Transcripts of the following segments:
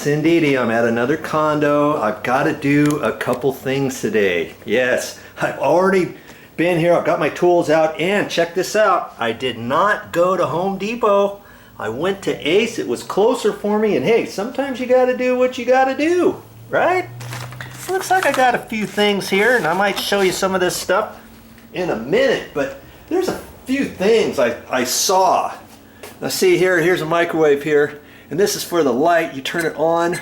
Yes, indeedy. I'm at another condo. I've got to do a couple things today. Yes, I've already been here. I've got my tools out, and check this out. I did not go to Home Depot. I went to Ace. It was closer for me, and hey, sometimes you got to do what you got to do, right? Looks like I got a few things here, and I might show you some of this stuff in a minute, but there's a few things I saw. Now see here, here's a microwave here, and this is for the light. You turn it on.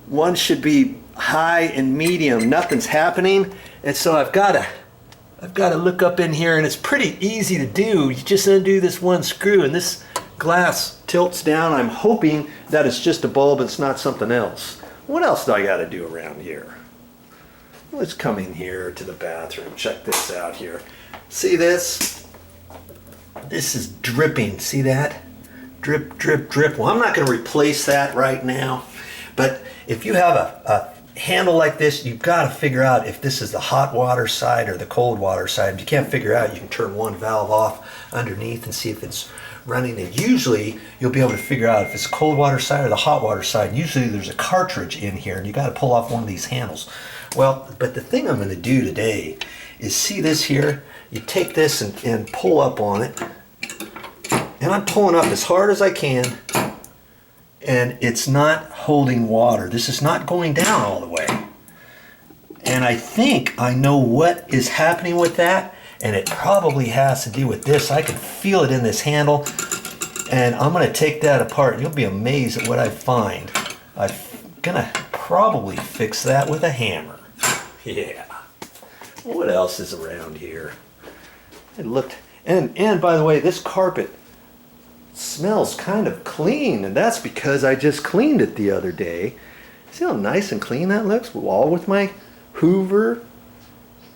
One should be high and medium. Nothing's happening, and so I've got to look up in here, and it's pretty easy to do. You just undo this one screw, and this glass tilts down. I'm hoping that it's just a bulb, it's not something else. What else do I got to do around here? Let's come in here to the bathroom. Check this out here. See this? This is dripping. See that? Drip, drip, drip. Well, I'm not going to replace that right now. But if you have a handle like this, you've got to figure out if this is the hot water side or the cold water side. If you can't figure out, you can turn one valve off underneath and see if it's running. And usually you'll be able to figure out if it's cold water side or the hot water side. Usually there's a cartridge in here, and you got to pull off one of these handles. Well, but the thing I'm going to do today is, see this here? You take this and pull up on it, and I'm pulling up as hard as I can, and it's not holding water. This is not going down all the way. And I think I know what is happening with that, and it probably has to do with this. I can feel it in this handle, and I'm going to take that apart. You'll be amazed at what I find. I'm going to probably fix that with a hammer. Yeah. What else is around here? It looked, and by the way, this carpet smells kind of clean, and that's because I just cleaned it the other day. See how nice and clean that looks? All with my Hoover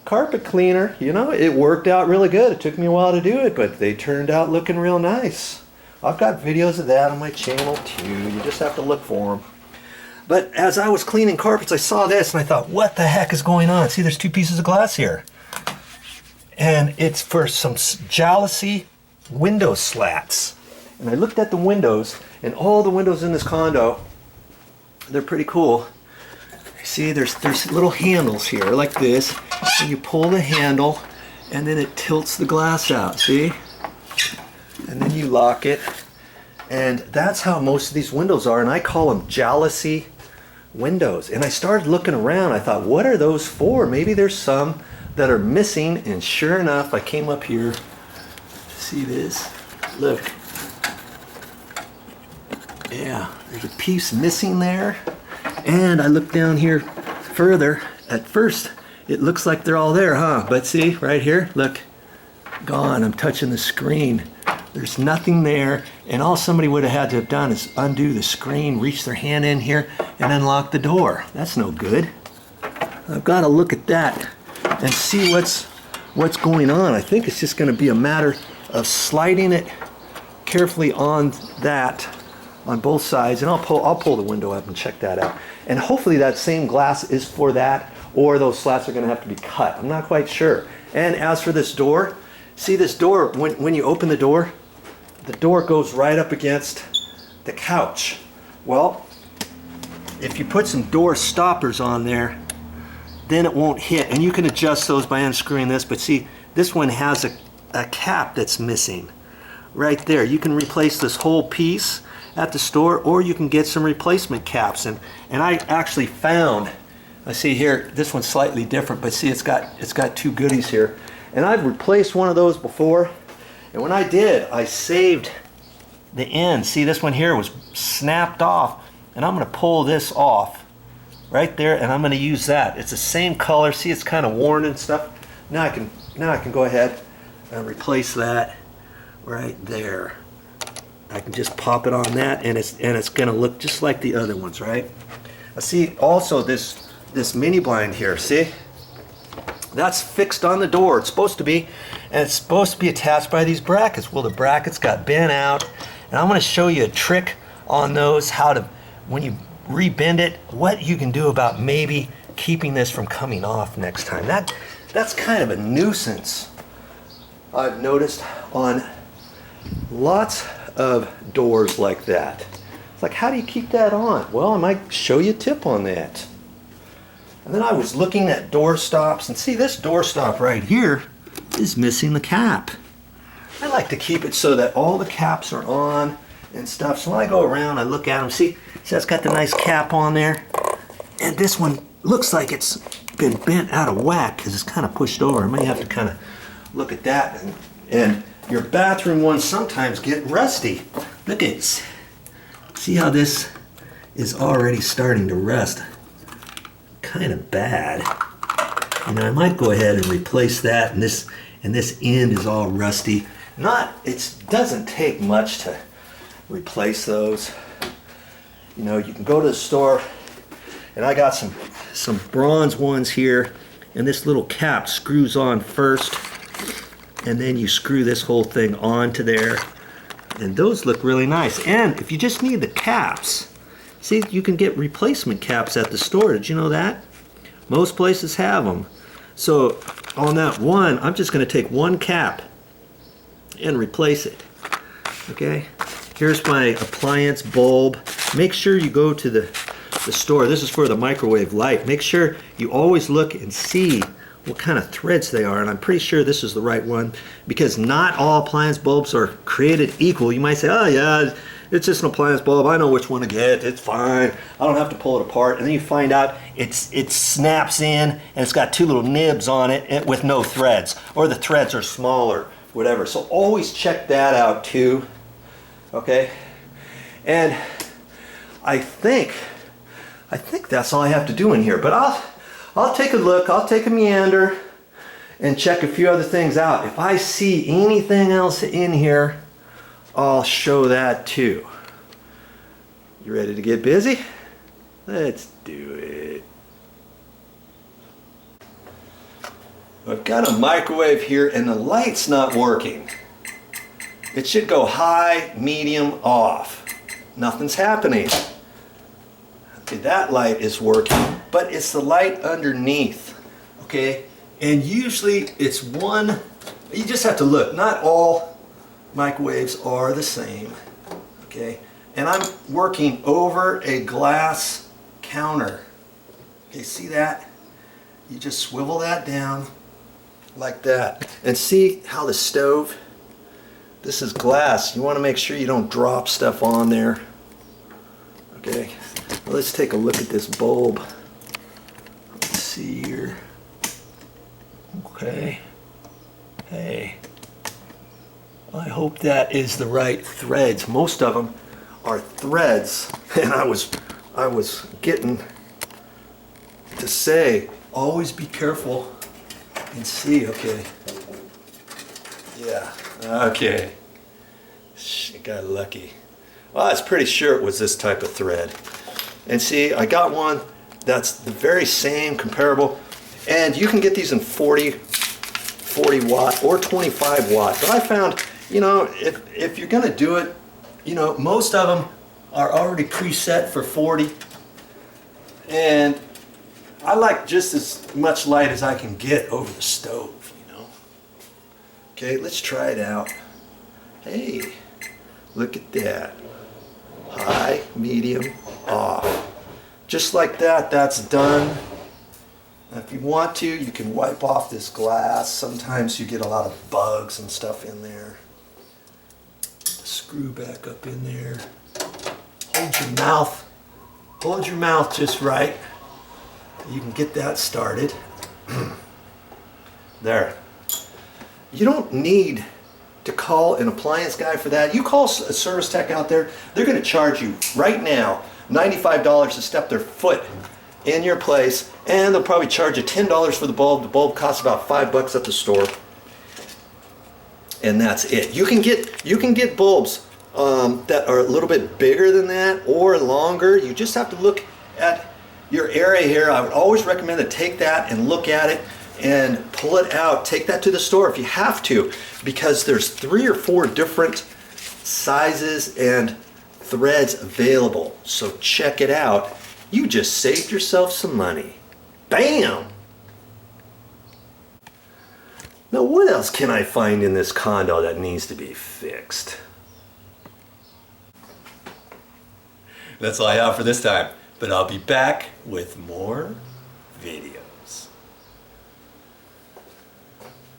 carpet cleaner. You know, it worked out really good. It took me a while to do it, but they turned out looking real nice. I've got videos of that on my channel too. You just have to look for them. But as I was cleaning carpets, I saw this and I thought, what the heck is going on? See, there's two pieces of glass here. And it's for some jalousie window slats. And I looked at the windows, and all the windows in this condo, they're pretty cool. See, there's little handles here like this, and you pull the handle, and then it tilts the glass out, see? And then you lock it, and that's how most of these windows are, and I call them jalousie windows. And I started looking around. I thought, what are those for? Maybe there's some that are missing, and sure enough, I came up here. See this? Look. Yeah, there's a piece missing there. And I look down here further. At first, it looks like they're all there, huh? But see, right here, look, gone. I'm touching the screen. There's nothing there, and all somebody would have had to have done is undo the screen, reach their hand in here, and unlock the door. That's no good. I've got to look at that and see what's going on. I think it's just going to be a matter of sliding it carefully on that, on both sides, and I'll pull the window up and check that out. And hopefully that same glass is for that, or those slats are going to have to be cut. I'm not quite sure. And as for this door, see this door, when you open the door goes right up against the couch. Well, if you put some door stoppers on there, then it won't hit. And you can adjust those by unscrewing this, but see, this one has a cap that's missing right there. You can replace this whole piece at the store, or you can get some replacement caps. And I actually found, I see here, this one's slightly different, but see, it's got two goodies here. And I've replaced one of those before, and when I did, I saved the end. See, this one here was snapped off, and I'm going to pull this off right there, and I'm going to use that. It's the same color. See, it's kind of worn and stuff. Now I can go ahead and replace that right there. I can just pop it on that, and it's going to look just like the other ones, right? I see also this mini blind here. See? That's fixed on the door. It's supposed to be, and it's supposed to be attached by these brackets. Well, the brackets got bent out, and I'm going to show you a trick on those, how to, when you rebend it, what you can do about maybe keeping this from coming off next time. That's kind of a nuisance, I've noticed, on lots of doors like that. It's like, how do you keep that on? Well, I might show you a tip on that. And then I was looking at door stops, and see, this door stop right here is missing the cap. I like to keep it so that all the caps are on and stuff. So when I go around, I look at them, see it's got the nice cap on there. And this one looks like it's been bent out of whack because it's kind of pushed over. I may have to kind of look at that. And your bathroom ones sometimes get rusty. Look at it. See how this is already starting to rust? Kind of bad. And I might go ahead and replace that, and this end is all rusty. It doesn't take much to replace those. You know, you can go to the store, and I got some bronze ones here, and this little cap screws on first, and then you screw this whole thing onto there, and those look really nice. And if you just need the caps, see, you can get replacement caps at the store. Did you know that? Most places have them. So on that one, I'm just going to take one cap and replace it. Okay, here's my appliance bulb. Make sure you go to the store. This is for the microwave light. Make sure you always look and see what kind of threads they are, and I'm pretty sure this is the right one, because not all appliance bulbs are created equal. You might say, oh yeah, it's just an appliance bulb, I know which one to get, it's fine, I don't have to pull it apart. And then you find out it snaps in, and it's got two little nibs on it with no threads, or the threads are smaller, whatever. So always check that out too. Okay, and I think that's all I have to do in here, but I'll take a look, I'll take a meander and check a few other things out. If I see anything else in here, I'll show that too. You ready to get busy? Let's do it. I've got a microwave here and the light's not working. It should go high, medium, off. Nothing's happening. Okay, that light is working, but it's the light underneath, okay? And usually it's one, you just have to look. Not all microwaves are the same, okay? And I'm working over a glass counter. Okay, see that? You just swivel that down like that. And see how the stove, this is glass. You want to make sure you don't drop stuff on there. Okay, well, let's take a look at this bulb. Let's see here. Okay, hey, I hope that is the right threads. Most of them are threads, and I was getting to say, always be careful and see. Okay, yeah, okay, I got lucky. Well, I was pretty sure it was this type of thread. And see, I got one that's the very same, comparable, and you can get these in 40 watt or 25 watt. But I found, you know, if you're gonna do it, you know, most of them are already preset for 40, and I like just as much light as I can get over the stove, you know. Okay, let's try it out. Hey, look at that. High, medium, off. Just like that, that's done. Now, if you want to, you can wipe off this glass. Sometimes you get a lot of bugs and stuff in there. Screw back up in there. Hold your mouth just right. You can get that started. There. You don't need to call an appliance guy for that. You call a service tech out there, they're going to charge you right now $95 to step their foot in your place, and they'll probably charge you $10 for the bulb. The bulb costs about $5 at the store, and that's it. You can get bulbs that are a little bit bigger than that or longer. You just have to look at your area here. I would always recommend to take that and look at it and pull it out. Take that to the store if you have to, because there's 3 or 4 different sizes and threads available. So check it out. You just saved yourself some money. Bam! Now what else can I find in this condo that needs to be fixed? That's all I have for this time. But I'll be back with more videos.